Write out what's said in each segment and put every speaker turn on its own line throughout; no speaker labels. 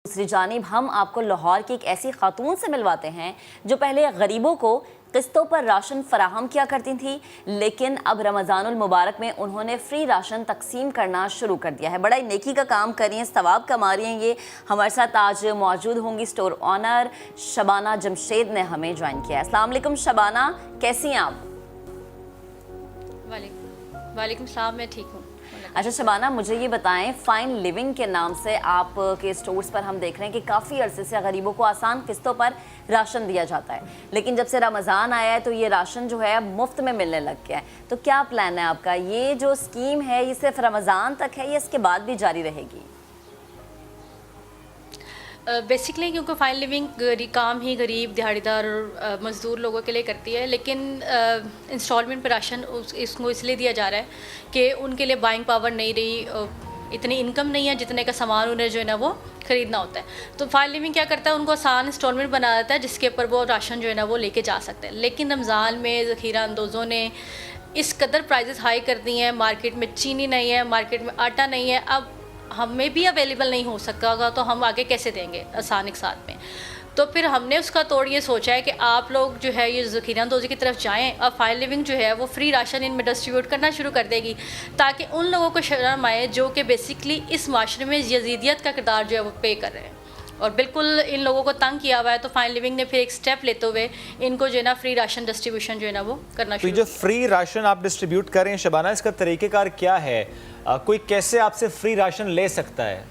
दूसरी जानिब हम आपको लाहौर की एक ऐसी खातून से मिलवाते हैं जो पहले गरीबों को किस्तों पर राशन फराहम किया करती थी, लेकिन अब रमज़ानुल मुबारक में उन्होंने फ्री राशन तकसीम करना शुरू कर दिया है। बड़ा ही नेकी का काम कर रही हैं, सवाब कमा रही हैं। ये हमारे साथ आज मौजूद होंगी स्टोर ऑनर शबाना जमशेद ने हमें ज्वाइन किया है। अस्सलाम वालेकुम शबाना, कैसी हैं आप?
वालेकुम सलाम, मैं ठीक हूँ।
अच्छा शबाना, मुझे ये बताएं, फाइन लिविंग के नाम से आप के स्टोर्स पर हम देख रहे हैं कि काफ़ी अरसे से गरीबों को आसान किस्तों पर राशन दिया जाता है, लेकिन जब से रमज़ान आया है तो ये राशन जो है मुफ्त में मिलने लग गया है। तो क्या प्लान है आपका? ये जो स्कीम है ये सिर्फ रमज़ान तक है या इसके बाद भी जारी रहेगी?
बेसिकली क्योंकि फाइन लिविंग काम ही गरीब दिहाड़ीदार और मज़दूर लोगों के लिए करती है, लेकिन इंस्टॉलमेंट पर राशन इसको इसलिए दिया जा रहा है कि उनके लिए बाइंग पावर नहीं रही, इतनी इनकम नहीं है जितने का सामान उन्हें जो है ना वो ख़रीदना होता है। तो फाइन लिविंग क्या करता है, उनको आसान इंस्टॉलमेंट बना देता है जिसके ऊपर वो राशन जो है ना वो लेके जा सकते हैं। लेकिन रमज़ान में ज़ख़ीरा अंदोज़ों ने इस कदर प्राइजेस हाई कर दी हैं, मार्केट में चीनी नहीं है, मार्केट में आटा नहीं है, अब हमें भी अवेलेबल नहीं हो सकता होगा तो हम आगे कैसे देंगे आसान एक साथ में। तो फिर हमने उसका तोड़ ये सोचा है कि आप लोग जो है ये ज़ख़ीरा अंदोज़ी की तरफ जाएं और फाइन लिविंग जो है वो फ्री राशन इनमें डिस्ट्रीब्यूट करना शुरू कर देगी, ताकि उन लोगों को शर्म आए जो कि बेसिकली इस माशरे में यजीदियत का किरदार जो है वो पे कर रहे हैं और बिल्कुल इन लोगों को तंग किया हुआ है। तो फाइन लिविंग ने फिर एक स्टेप लेते हुए इनको जो है ना फ्री राशन डिस्ट्रीब्यूशन जो है ना वो करना शुरू।
तो जो फ्री राशन आप डिस्ट्रीब्यूट कर रहे हैं शबाना, इसका तरीक़ेकार क्या है? कोई कैसे आपसे फ्री राशन ले सकता है?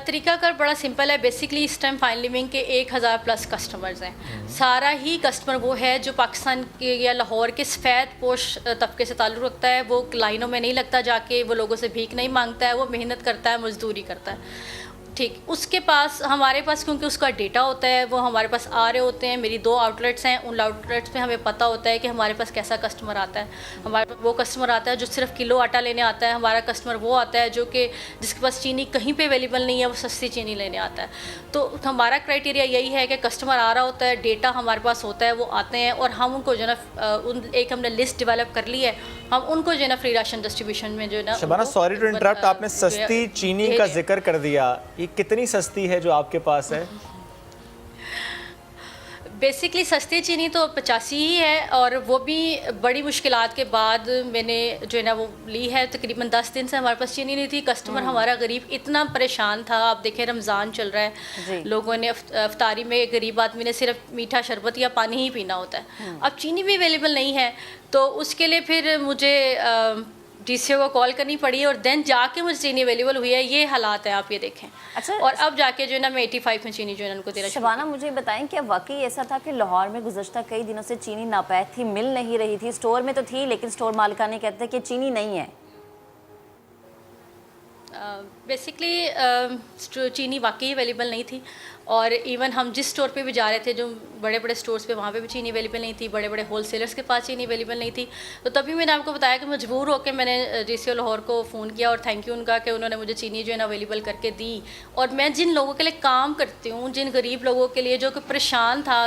तरीकाकार बड़ा सिंपल है। बेसिकली इस टाइम फाइन लिविंग के 1000 प्लस कस्टमर्स हैं। सारा ही कस्टमर वो है जो पाकिस्तान के या लाहौर के सफ़ेद पोश तबके से ताल्लुक़ रखता है। वो लाइनों में नहीं लगता जाके, वो लोगों से भीख नहीं मांगता है, वो मेहनत करता है, मजदूरी करता है। ठीक, उसके पास हमारे पास क्योंकि उसका डेटा होता है, वो हमारे पास आ रहे होते हैं। मेरी 2 आउटलेट्स हैं, उन आउटलेट्स पे हमें पता होता है कि हमारे पास कैसा कस्टमर आता है। हमारे पास वो कस्टमर आता है जो सिर्फ किलो आटा लेने आता है, हमारा कस्टमर वो आता है जो कि जिसके पास चीनी कहीं पे अवेलेबल नहीं है, वो सस्ती चीनी लेने आता है। तो हमारा क्राइटेरिया यही है कि कस्टमर आ रहा होता है, डेटा हमारे पास होता है, वो आते हैं और हम उनको जो है ना एक हमने लिस्ट डेवलप कर ली है, हम उनको जो है ना फ्री राशन डिस्ट्रीब्यूशन में जो है ना।
शबाना सॉरी टू इंटरप्ट, आपने सस्ती चीनी का जिक्र कर दिया, ये कितनी सस्ती है जो आपके पास है?
बेसिकली सस्ती चीनी तो 85 ही है और वो भी बड़ी मुश्किलात के बाद मैंने जो है ना वो ली है। तकरीबन 10 दिन से हमारे पास चीनी नहीं थी। कस्टमर हमारा गरीब इतना परेशान था। आप देखें रमज़ान चल रहा है, लोगों ने अफ्तारी में गरीब आदमी ने सिर्फ मीठा शरबत या पानी ही पीना होता है। अब चीनी भी अवेलेबल नहीं है, तो उसके लिए फिर मुझे DCO को कॉल करनी पड़ी और देन जाके मुझे चीनी अवेलेबल हुई है। ये हालात है, आप ये देखें।
अच्छा,
और अब जाके जो है ना मैं 85 में चीनी जो है उनको देना।
शबाना मुझे बताएं, क्या वाकई ऐसा था कि लाहौर में गुज़श्ता कई दिनों से चीनी नापैद थी, मिल नहीं रही थी? स्टोर में तो थी लेकिन स्टोर मालिकाने कहते हैं कि चीनी नहीं है।
बेसिकली चीनी वाकई अवेलेबल नहीं थी और इवन हम जिस स्टोर पे भी जा रहे थे, जो बड़े बड़े स्टोर्स पे, वहाँ पे भी चीनी अवेलेबल नहीं थी। बड़े बड़े होलसेलर्स के पास चीनी अवेलेबल नहीं थी। तो तभी मैंने आपको बताया कि मजबूर होकर मैंने DCO लाहौर को फ़ोन किया और थैंक यू उनका कि उन्होंने मुझे चीनी जो है ना अवेलेबल करके दी। और मैं जिन लोगों के लिए काम करती हूँ, जिन गरीब लोगों के लिए जो कि परेशान था,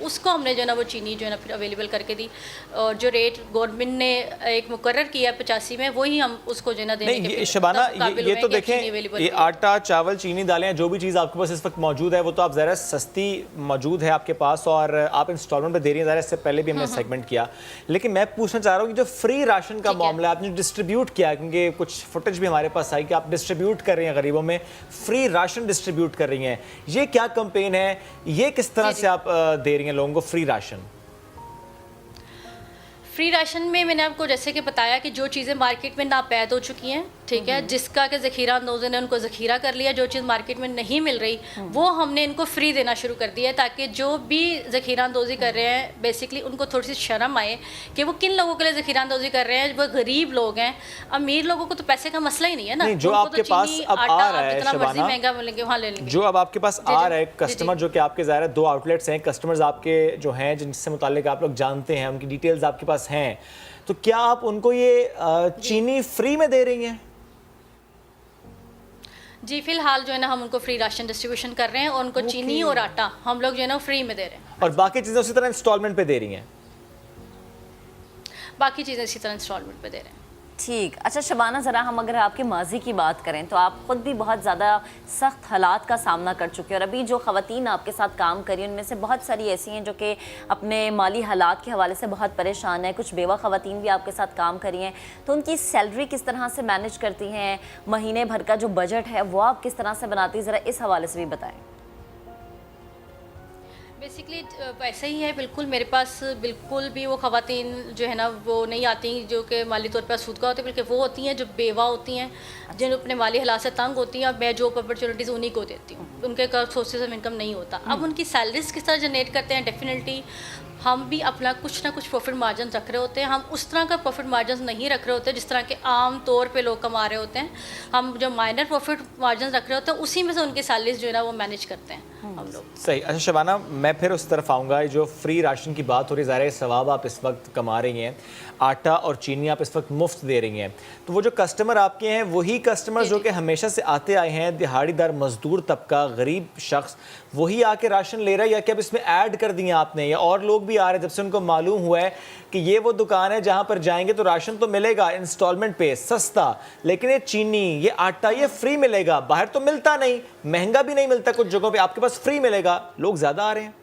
उसको हमने जो है ना वो चीनी जो है ना फिर अवेलेबल करके दी। और जो रेट गवर्नमेंट ने एक मुकर्रर किया 85 में, वही हम उसको जो है ना देने
नहीं,
के
ये शबाना ये तो देखें, ये आटा चावल चीनी दालें जो भी चीज़ आपके पास इस वक्त मौजूद है वो तो आप ज़रा सस्ती मौजूद है आपके पास और आप इंस्टॉलमेंट पे दे रही हैं। ज़रा इससे पहले भी हमने सेगमेंट किया, लेकिन मैं पूछना चाह रहा हूँ कि जो फ्री राशन का मामला आपने डिस्ट्रीब्यूट किया, क्योंकि कुछ फुटेज भी हमारे पास आई कि आप डिस्ट्रीब्यूट कर रही हैं, गरीबों में फ्री राशन डिस्ट्रीब्यूट कर रही हैं, ये क्या कैंपेन है? ये किस तरह से आप दे रही हैं लोगों को फ्री राशन?
फ्री राशन में मैंने आपको जैसे कि बताया कि जो चीज़ें मार्केट में नापैद हो चुकी हैं, ठीक है, जिसका कि ज़ख़ीरा अंदोज़ों ने उनको ज़ख़ीरा कर लिया, जो चीज़ मार्केट में नहीं मिल रही वो हमने इनको फ्री देना शुरू कर दिया है, ताकि जो भी ज़ख़ीरा अंदोज़ी कर रहे हैं बेसिकली उनको थोड़ी सी शर्म आए कि वो किन लोगों के लिए ज़ख़ीरा अंदोज़ी कर रहे हैं। वो गरीब लोग हैं, अमीर लोगों को तो पैसे का मसला ही नहीं है ना।
जो आपके पास अब आ रहा है शबाना,
महंगा मिलेंगे वहाँ ले लेंगे।
जो अब आपके पास आ रहा है कस्टमर, जो कि आपके ज़ाहिर 2 आउटलेट्स हैं, कस्टमर्स आपके जो हैं जिनसे मुताल्लिक आप लोग जानते हैं, उनकी डिटेल्स आपके पास हैं, तो क्या आप उनको ये चीनी फ्री में दे रही हैं?
जी, फिलहाल जो है ना हम उनको फ्री राशन डिस्ट्रीब्यूशन कर रहे हैं और उनको चीनी और आटा हम लोग जो है ना फ्री में दे रहे हैं।
और बाकी चीज़ें उसी तरह इंस्टॉलमेंट पे दे रही हैं?
बाकी चीज़ें इसी तरह इंस्टॉलमेंट पे दे रहे हैं।
ठीक। अच्छा शबाना, ज़रा हम अगर आपके माजी की बात करें तो आप ख़ुद भी बहुत ज़्यादा सख्त हालात का सामना कर चुके हैं, और अभी जो ख़वातीन आपके साथ काम कर रही हैं उनमें से बहुत सारी ऐसी हैं जो कि अपने माली हालात के हवाले से बहुत परेशान है। कुछ बेवा ख़वातीन भी आपके साथ काम कर रही हैं, तो उनकी सैलरी किस तरह से मैनेज करती हैं, महीने भर का जो बजट है वो आप किस तरह से बनाती हैं, ज़रा इस हवाले से भी बताएँ।
बेसिकली ऐसा ही है, बिल्कुल मेरे पास बिल्कुल भी वो ख़वातीन जो है ना वो नहीं आती जो कि माली तौर पर सूदगा होती, बल्कि वो होती हैं जो बेवा होती हैं, जिन अपने माली हालात से तंग होती हैं, और मैं जॉब अपॉर्चुनिटीज़ उन्हीं को देती हूँ। उनके सोर्सेज ऑफ इनकम नहीं होता। अब उनकी सैलरीज किस तरह जनरेट करते हैं, डेफिनेटली हम भी अपना कुछ ना कुछ प्रॉफिट मार्जिन रख रहे होते हैं। हम उस तरह का प्रॉफिट मार्जिन नहीं रख रहे होते जिस तरह के आम तौर पे लोग कमा रहे होते हैं। हम जो माइनर प्रॉफिट मार्जिन रख रहे होते हैं उसी में से उनकी सैलरीज जो है ना वो मैनेज करते हैं हम लोग।
सही। अच्छा शबाना, मैं फिर उस तरफ आऊँगा, जो फ्री राशन की बात हो रही है, ज़ाहिर है सवाब आप इस वक्त कमा रही हैं, आटा और चीनी आप इस वक्त मुफ्त दे रही हैं, तो वो जो कस्टमर आपके हैं वही कस्टमर जो कि हमेशा से आते आए हैं, दिहाड़ीदार मजदूर तबका, गरीब शख्स, वही आके राशन ले रहा है, या कि अब इसमें ऐड कर दिया आपने, या और लोग भी आ रहे हैं जब से उनको मालूम हुआ है कि ये वो दुकान है जहाँ पर जाएंगे तो राशन तो मिलेगा इंस्टॉलमेंट पे सस्ता, लेकिन ये चीनी, ये आटा, ये फ्री मिलेगा, बाहर तो मिलता नहीं, महंगा भी नहीं मिलता, कुछ जगहों पे आपके पास फ्री मिलेगा, लोग ज़्यादा आ रहे हैं।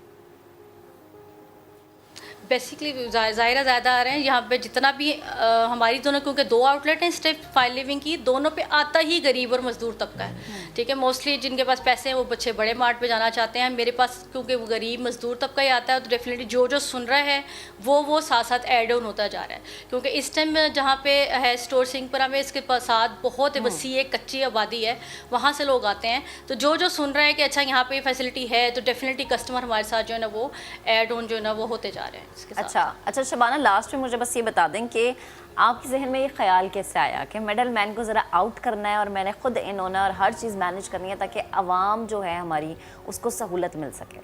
बेसिकली ज़ाहिरा ज़्यादा आ रहे हैं यहाँ पे। जितना भी हमारी दोनों, क्योंकि 2 आउटलेट हैं स्टेप फाइल लिविंग की, दोनों पे आता ही गरीब और मजदूर तबका है। ठीक है, मोस्टली जिनके पास पैसे हैं वो बच्चे बड़े मार्ट पे जाना चाहते हैं। मेरे पास क्योंकि वो गरीब मजदूर तबका ही आता है, तो डेफिनेटली जो सुन रहा है वो साथ साथ ऐड ऑन होता जा रहा है। क्योंकि इस टाइम जहाँ पे है स्टोर सिंहपुरा में, इसके साथ बहुत वसी एक कच्ची आबादी है, वहाँ से लोग आते हैं। तो जो सुन रहा है कि अच्छा यहाँ पे फैसिलिटी है, तो डेफिनेटली कस्टमर हमारे साथ जो है ना वो ऐड ऑन जो है ना वो होते जा रहे हैं।
अच्छा शबाना, लास्ट में मुझे बस ये बता दें कि आपके जहन में ये ख्याल कैसे आया कि मिडल मैन को ज़रा आउट करना है और मैंने खुद इन होना है और हर चीज़ मैनेज करनी है ताकि आवाम जो है हमारी उसको सहूलत मिल सके।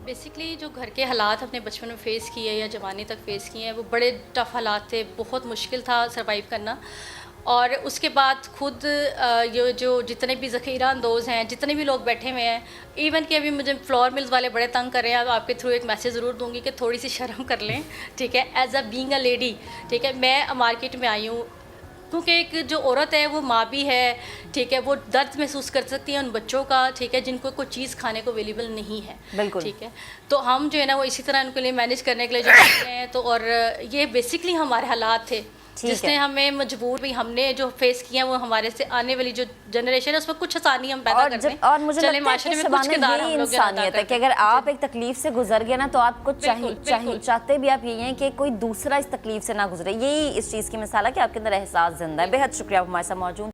बेसिकली जो घर के हालात अपने बचपन में फ़ेस किए या जवानी तक फ़ेस किए हैं, वो बड़े टफ़ हालात थे, बहुत मुश्किल था सर्वाइव करना। और उसके बाद खुद ये जो जितने भी ज़ख़ीरा अंदोज़ हैं, जितने भी लोग बैठे हुए हैं, इवन कि अभी मुझे फ्लोर मिल्स वाले बड़े तंग कर रहे हैं, आपके थ्रू एक मैसेज ज़रूर दूंगी कि थोड़ी सी शर्म कर लें। ठीक है, as a being a lady, ठीक है, मैं मार्केट में आई हूँ क्योंकि एक जो औरत है वो माँ भी है। ठीक है, वो दर्द महसूस कर सकती है उन बच्चों का, ठीक है, जिनको कोई चीज़ खाने को अवेलेबल नहीं है।
बिल्कुल।
ठीक है, तो हम जो है ना वो इसी तरह उनके लिए मैनेज करने के लिए जो करते हैं। तो और ये बेसिकली हमारे हालात थे जिसने हमें मजबूर भी, हमने जो फेस किया वो हमारे से आने वाली जो जनरेशन है उसमें कुछ आसानी हम पैदा करते हैं।
और मुझे लगता है कि शबाना यही इंसानियत है कि अगर आप एक तकलीफ से गुजर गए ना तो आपको चाहते भी आप यही हैं कि कोई दूसरा इस तकलीफ से ना गुजरे। यही इस चीज़ की मिसाल है कि आपके अंदर एहसास जिंदा है। बेहद शुक्रिया आप हमारे साथ मौजूद।